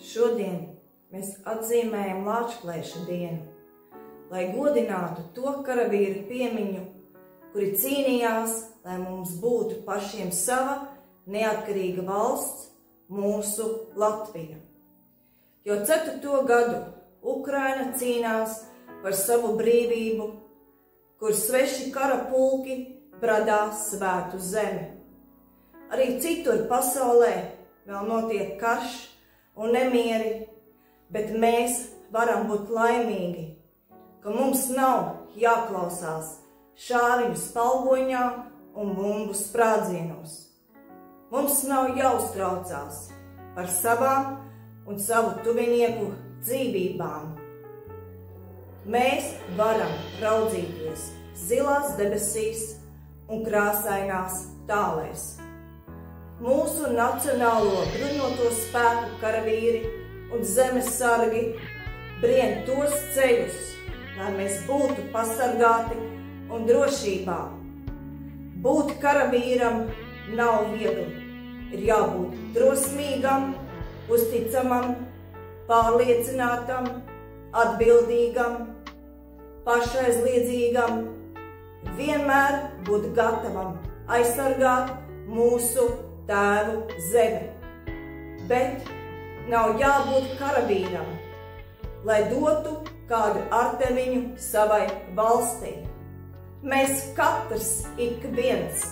Šodien mēs atzīmējam Lāčplēša dienu, lai godinātu to karavīru piemiņu, kuri cīnījās, lai mums būtu pašiem sava neatkarīga valsts, mūsu Latvija. Jo 4. gadu Ukraina cīnās par savu brīvību, kur sveši kara pulki bradā svētu zemi. Arī citur pasaulē vēl notiek karš un nemieri, bet mēs varam būt laimīgi, ka mums nav jāklausās šāviņu spalvoņā un bumbu sprādzienos. Mums nav jāuztraucās par savām un savu tuvinieku dzīvībām. Mēs varam raudzīties zilās debesīs un krāsainās tālēs. Mūsu nacionālo bruņoto spēku karavīri un zemes sargi brien tos ceļus, lai mēs būtu pasargāti un drošībā. Būt karavīram nav viegli. Ir jābūt drosmīgam, uzticamam, pārliecinātam, atbildīgam, pašaizliedzīgam, vienmēr būt gatavam aizsargāt mūsu tēvu zemi. Bet nav jābūt karavīram, lai dotu kādu arteviņu savai valstī. Mēs katrs ik viens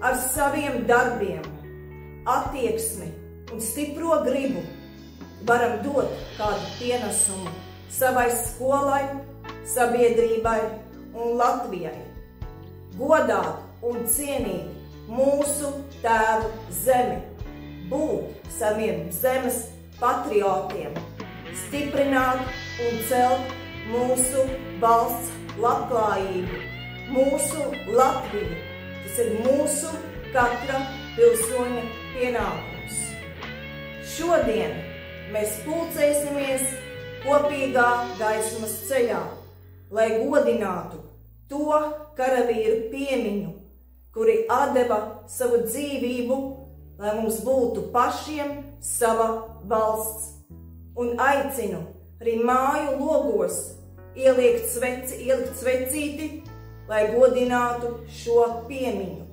ar saviem darbiem, attieksmi un stipro gribu varam dot kādu pienesumu savai skolai, sabiedrībai un Latvijai. Godāt un cienīt mūsu tēvu zemi, būt saviem zemes patriotiem, stiprināt un celt mūsu valsts labklājību, mūsu Latviju. Tas ir mūsu katra pilsoņa pienākums. Šodien mēs pulcēsimies kopīgā gaismas ceļā, lai godinātu to karavīru piemiņu, kuri atdeva savu dzīvību, lai mums būtu pašiem sava valsts. Un aicinu arī māju logos ielikt svecīti, lai godinātu šo piemiņu.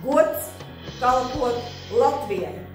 Gods kalpot Latvijai!